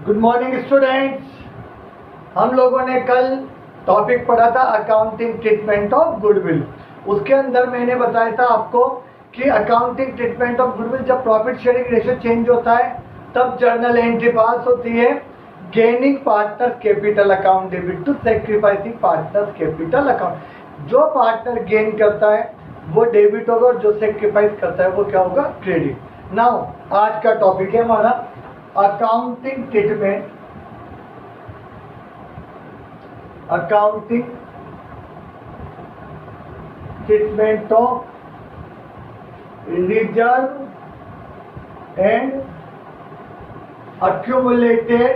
Good morning students. हम लोगों ने कल टॉपिक पढ़ा था अकाउंटिंग ट्रीटमेंट ऑफ गुडविल। उसके अंदर मैंने बताया था आपको कि अकाउंटिंग ट्रीटमेंट ऑफ गुडविल जब प्रॉफिट शेयरिंग रेशियो चेंज होता है तब जर्नल एंट्री पास होती है, gaining partner capital account debit to sacrificing partner capital account. जो पार्टनर गेन करता है वो डेबिट होगा और जो सैक्रिफाइस करता है वो क्या होगा, क्रेडिट। नाउ आज का टॉपिक है हमारा accounting treatment of reserve and accumulated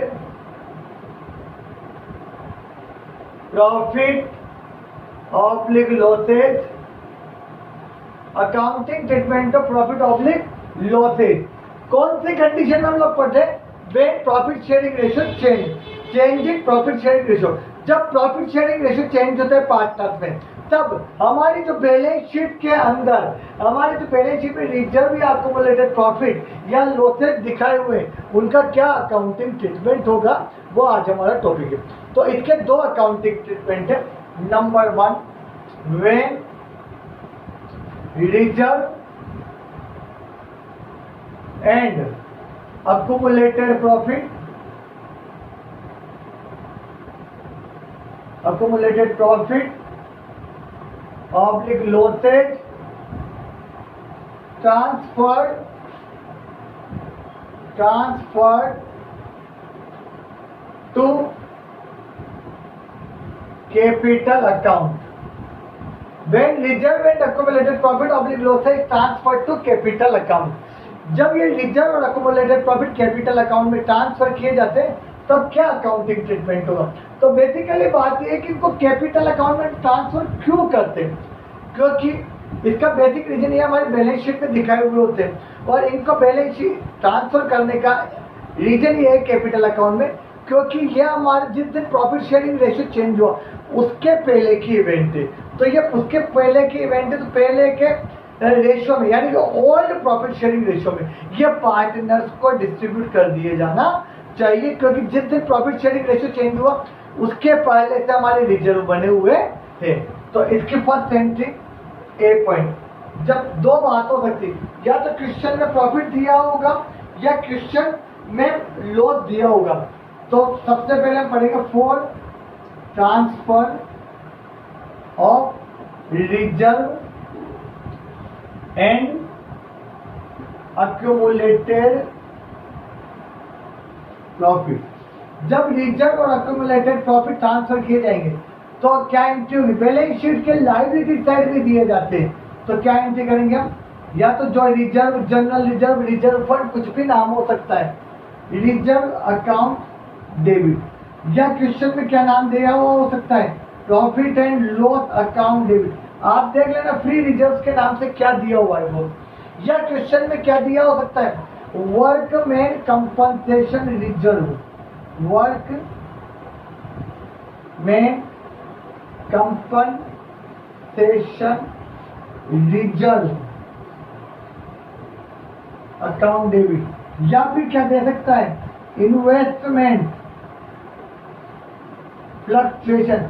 profit oblique losses। Accounting treatment of profit oblique losses कौन सी कंडीशन में हम लोग पढ़े? When profit sharing ratio changing profit sharing ratio. जब प्रॉफिट शेयरिंग रेशियो चेंज होता है पार्टनर्स में तब हमारी जो बैलेंस शीट के अंदर हमारी जो बैलेंस शीट में रिजर्व या अक्यूमुलेटेड प्रॉफिट या लॉसेज दिखाए हुए उनका क्या अकाउंटिंग ट्रीटमेंट होगा, वो आज हमारा टॉपिक है। तो इसके दो अकाउंटिंग ट्रीटमेंट है। Number 1, when reserve and accumulated profit oblique losses transferred to capital account। when reserve and accumulated profit oblique losses transferred to capital account। जब ये रिजर्व और अक्यूमुलेटेड प्रॉफिट कैपिटल अकाउंट में transfer किए जाते हैं तब क्या अकाउंटिंग ट्रीटमेंट होगा? तो बेसिकली बात ये है कि इनको कैपिटल अकाउंट में ट्रांसफर क्यों करते हैं, क्योंकि इसका बेसिक रीजन ये हमारे बैलेंस शीट में दिखाए हुए होते हैं और इनको बैलेंस शीट ट्रांसफर करने का रीजन ये है कैपिटल अकाउंट में, क्योंकि ये हमारे जिस दिन प्रॉफिट शेयरिंग रेशियो चेंज हुआ उसके पहले की इवेंट है। तो ये उसके पहले की इवेंट है, तो पहले के रेशियो में यानी कि ओल्ड प्रॉफिट शेयरिंग रेशियो में ये पार्टनर्स को डिस्ट्रीब्यूट कर दिए जाना चाहिए, क्योंकि जिस दिन प्रॉफिट शेयरिंग रेशियो चेंज हुआ उसके पहले से हमारे रिजर्व बने हुए थे। तो इसकी फर्स्ट एंट्री ए पॉइंट, जब दो बात हो सकती या तो क्वेश्चन में प्रॉफिट दिया होगा या क्वेश्चन में लॉस दिया होगा। तो सबसे पहले हम पढ़ेंगे for transfer of reserve and accumulated profit. जब रिजर्व और accumulated प्रॉफिट ट्रांसफर किए जाएंगे तो क्या एंट्री होगी? बैलेंस शीट के लायबिलिटी साइड में दिए जाते हैं तो क्या एंट्री करेंगे हम? या तो जो reserve, general reserve, reserve fund, कुछ भी नाम हो सकता है, रिजर्व अकाउंट डेबिट, या क्वेश्चन में क्या नाम दिया हुआ हो सकता है, profit and loss account debit. आप देख लेना फ्री रिजर्व के नाम से क्या दिया हुआ है वो, या क्वेश्चन में क्या दिया हो सकता है, workman compensation reserve, workman compensation reserve account debit, या फिर क्या दे सकता है, इन्वेस्टमेंट फ्लक्चुएशन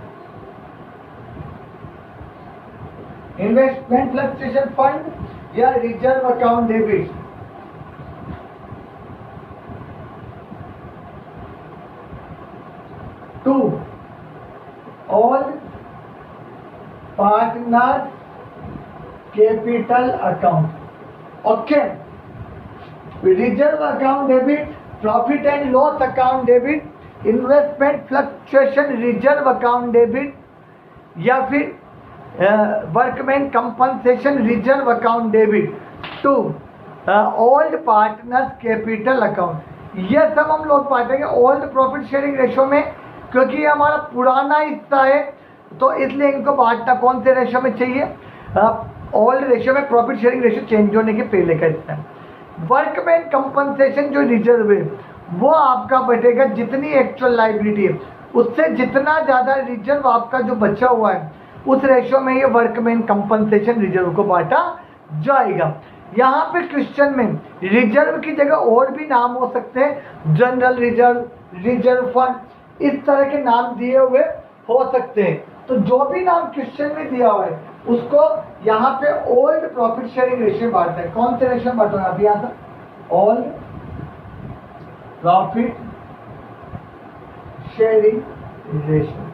फंड या reserve account debit. To all partner capital account. Okay, reserve account debit, profit and loss account debit, investment fluctuation reserve account debit, या फिर workman compensation reserve account debit to old partners capital account. ये सब हम लोग पढ़ेंगे old profit sharing ratio में, क्योंकि ये हमारा पुराना हिस्सा है तो इसलिए इनको बांटना कौन से रेशियो में चाहिए, ओल्ड रेशियो में, प्रॉफिट शेयरिंग रेशियो चेंज होने के पहले का हिस्सा है। वर्कमैन कंपनसेशन जो रिजर्व है वो आपका बटेगा जितनी एक्चुअल लायबिलिटी है उससे जितना ज़्यादा रिजर्व आपका जो बचा हुआ है उस रेशियो में ये वर्कमैन कंपनसेशन रिजर्व को बांटा जाएगा। यहाँ पे क्वेश्चन में रिजर्व की जगह और भी नाम हो सकते हैं, जनरल रिजर्व, रिजर्व फंड, इस तरह के नाम दिए हुए हो सकते हैं। तो जो भी नाम क्वेश्चन में दिया हुआ है उसको यहाँ पे ओल्ड प्रॉफिट शेयरिंग रेशियो बांटते हैं। कौन से रेशियो बांटोगे अभी यहाँ तक? Old profit sharing ratio.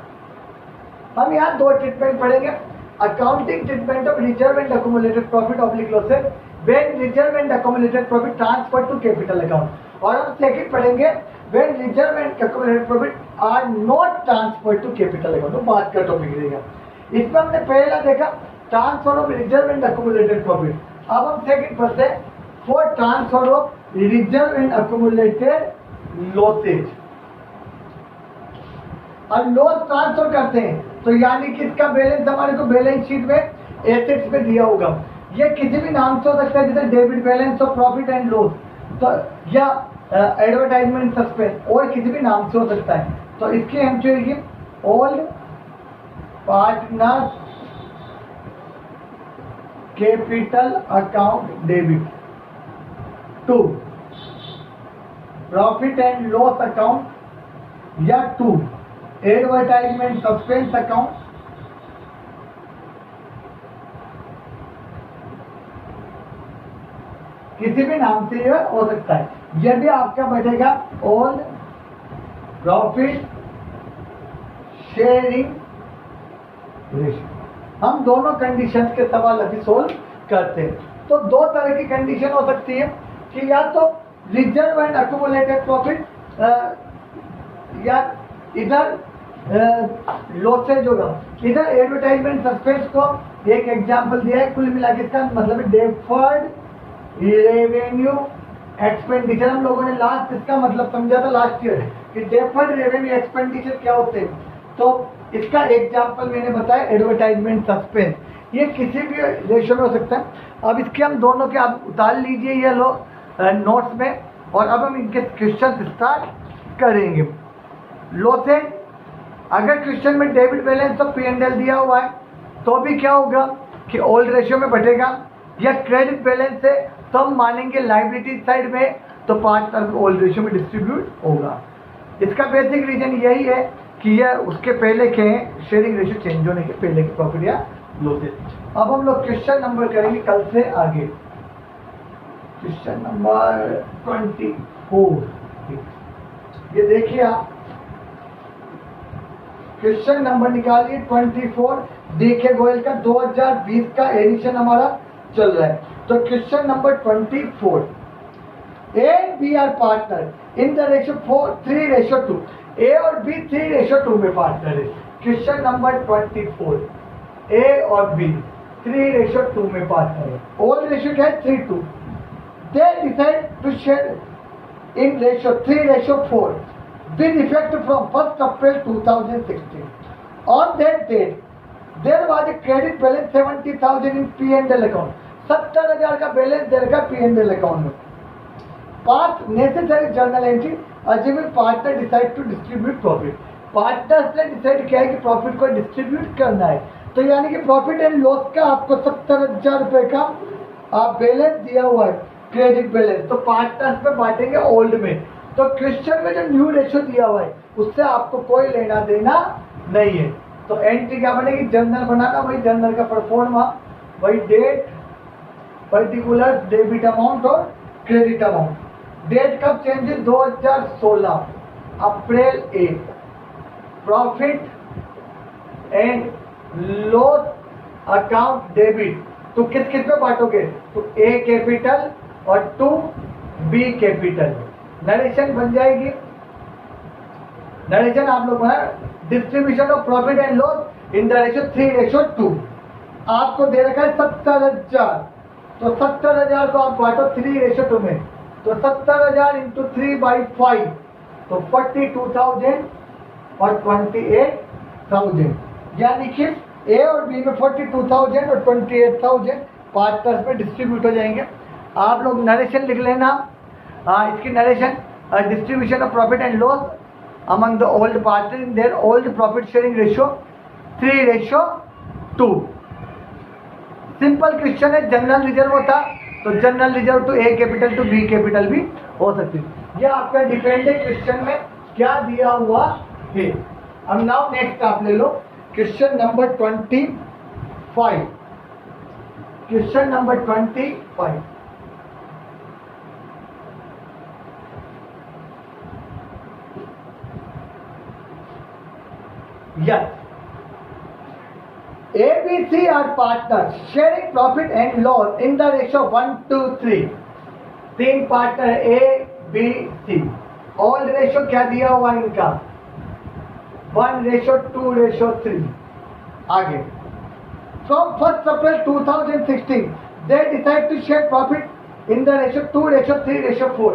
हम यहाँ दो ट्रीटमेंट पढ़ेंगे, accounting treatment of reserve and accumulated profit oblique losses when reserve and accumulated profit transfer to capital account, और हम सेकंड पढ़ेंगे when reserve and accumulated profit are not transfer to capital account. तो बात का topic रहेगा। इसमें हमने पहला देखा transfer of reserve and accumulated profit. अब हम सेकंड पढ़ते हैं for transfer of reserve and accumulated losses. और लॉस ट्रांसफर करते हैं तो यानी कि इसका बैलेंस हमारे को बैलेंस शीट में एसेट्स में दिया होगा। ये किसी भी नाम से हो सकता है, जैसे debit balance of profit and loss, तो या एडवर्टाइजमेंट सस्पेंस, और किसी भी नाम से हो सकता है। तो इसके हम चाहिए old partner capital account debit, 2 profit and loss account या 2 एडवर्टाइजमेंट सस्पेंस अकाउंट, किसी भी नाम से यह हो सकता है। यह भी आपका बैठेगा ओल्ड प्रॉफिट शेयरिंग रेशियो। हम दोनों कंडीशन के सवाल अभी सोल्व करते हैं। तो दो तरह की कंडीशन हो सकती है कि या तो रिजर्व एंड अक्यूमुलेटेड प्रॉफिट या इधर लॉसेज होगा, इधर एडवर्टाइजमेंट सस्पेंस को एक एग्जांपल दिया है। कुल मिला के इसका मतलब है डेफर्ड रेवेन्यू एक्सपेंडिचर। हम लोगों ने लास्ट इसका मतलब समझा था लास्ट ईयर कि डेफर्ड रेवेन्यू एक्सपेंडिचर क्या होते हैं। तो इसका एग्जांपल मैंने बताया एडवर्टाइजमेंट सस्पेंस। ये किसी भी रेशियो में हो सकता है। अब इसके हम दोनों के आप उतार लीजिए ये लो नोट्स में, और अब हम इनके क्वेश्चन स्टार्ट करेंगे। लॉसेज, अगर क्वेश्चन में डेबिट बैलेंस तो P&L दिया हुआ है तो भी क्या होगा कि ओल्ड रेशियो में बटेगा, या क्रेडिट बैलेंस है तो हम मानेंगे लायबिलिटी साइड में, तो 5% ओल्ड रेशियो में डिस्ट्रीब्यूट होगा। इसका बेसिक रीजन यही है कि यह उसके पहले के शेयरिंग रेशियो चेंज होने के पहले के प्रॉफिट या लॉसेज। अब हम लोग क्वेश्चन नंबर करेंगे कल से आगे। क्वेश्चन नंबर 24, ये देखिए आप क्वेश्चन नंबर निकालिए 24। देखिए गोयल का 2020 का एडिशन हमारा चल रहा है। तो question number 24, A and B are partner in the ratio 3:2। A और बी 3:2 में पार्टनर है। क्वेश्चन नंबर 24, ए और बी 3:2 में पार्टनर है। ओल्ड रेशियो क्या है? 3:2। They decide to share in ratio 3:4 with effect from 1st April 2016. On that date, there was a credit balance 70,000 in P&L account. 70,000 का balance देगा P&L account में। 5 necessary journal entry assuming partner decide to distribute profit. Partners ने decide किया है कि profit को distribute करना है। तो यानी कि प्रॉफिट एंड लॉस का आपको 70,000 रुपए का आप बैलेंस दिया हुआ है, क्रेडिट बैलेंस, तो पार्टनर्स में बांटेंगे ओल्ड में। तो क्वेश्चन में जो न्यू रेशियो दिया हुआ है उससे आपको कोई लेना देना नहीं है। तो एंट्री क्या बनेगी? जर्नल बनाना, वही जर्नल का परफॉर्मा, वही डेट, पर्टिकुलर डेबिट अमाउंट और क्रेडिट अमाउंट। डेट कब चेंज है? 2016 अप्रैल 1। Profit and loss account debit तो किस किस में बांटोगे? तो ए कैपिटल और 2 बी कैपिटल। नरेशन बन जाएगी। नरेशन आप लोग बना distribution of profit and loss in the ratio 3:2। आपको दे रखा है 70,000, तो 70,000 को आप बांटो 3:2 में। तो 70,000 इंटू 3/5 तो 42,000 और 28,000, यानी कि ए और बी में 42,000 और 28,000 पार्टनर्स में डिस्ट्रीब्यूट हो जाएंगे। आप लोग नरेशन लिख लेना। इसकी narration distribution of profit and loss among the old partner in their old profit sharing ratio 3:2। Simple question है, जनरल रिजर्व होता तो general reserve to A capital to B capital भी हो सकती है। यह आपका डिपेंडेंट क्वेश्चन में क्या दिया हुआ है। अब नाउ नेक्स्ट आप ले लो question number 25। Question number 25। Yes. A, B, C are partners sharing profit and loss in the ratio 1:3। तीन partner A, B, C। All ratio क्या दिया हुआ इनका 1:2:3। आगे from 1st April 2016 they decide to share profit in the ratio 2:3:4।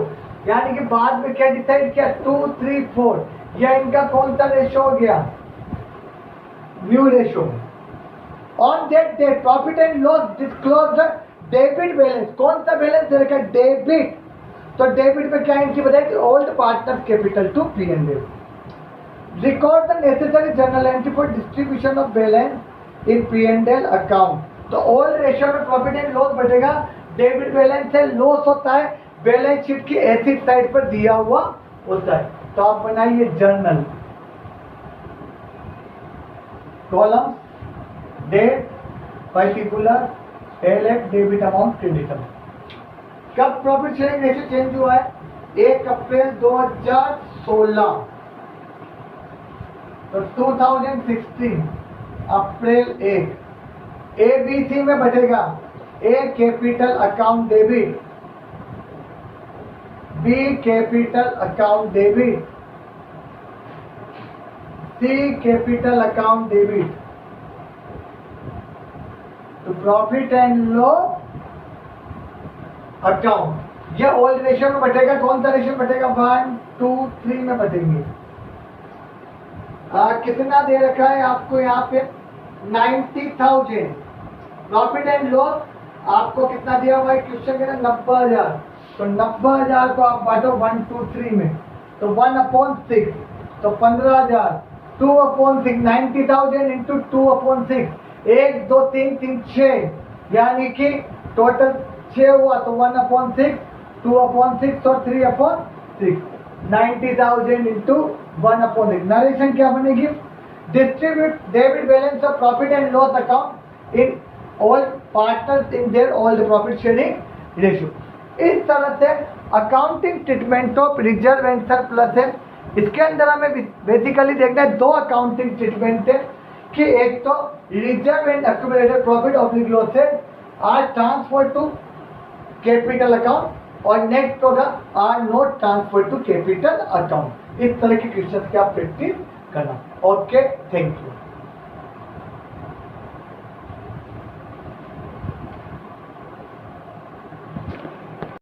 यानी कि बाद में क्या डिसाइड किया 2:3:4। यह इनका कौन सा रेशियो हो गया new ratio. On that day profit and loss disclose the debit balance. कौन सा बैलेंस दे रखा है डेबिट। तो डेबिट में क्या एंट्री बताएगी old partner capital to P&L। Record the necessary journal entry for distribution of balance in P&L account. तो old ratio में प्रॉफिट एंड लॉस बढ़ेगा, डेबिट बैलेंस से लॉस होता है, बैलेंस शीट की एसिड साइड पर दिया हुआ होता है। तो आप बनाइए journal column date particular LF debit amount credit amount. कब प्रॉफिट शेयरिंग रेशियो चेंज हुआ है 1 अप्रैल 2016। तो 2016 अप्रैल 1। ABC में बढ़ेगा A capital account debit, B capital account debit, C capital account debit. तो प्रॉफिट एंड लॉस अकाउंट ये ओल्ड रेशियो में बटेगा। कौन सा रेशियो बटेगा 1, 2, 3 में बटेंगे। कितना दे रखा है आपको यहाँ पे 90,000। प्रॉफिट एंड लॉस आपको कितना दिया हुआ है क्वेश्चन के अंदर 90,000। तो 90,000 को आप बांटो 1, 2, 3 में। तो 1/6 तो 15,000। 2/6 90,000 इंटू 2/6 1, 2, 3, 3, 6 यानी कि टोटल 6 हुआ। तो 1/6 2/6 और 3/6 90,000 इंटू 1/6। नरेशन क्या बनेगी distribute debit balance of profit and loss account in all partners in their all the profit sharing ratio. इस तरह से accounting treatment of reserve and surplus है। इसके अंदर हमें बेसिकली देखना है 2 अकाउंटिंग ट्रीटमेंट है कि एक तो reserve and accumulated profit oblique losses are transfer to capital account और नेक्स्ट होगा are not transfer to capital account. इस तरह के क्वेश्चन की आप प्रैक्टिस करना। Okay thank you.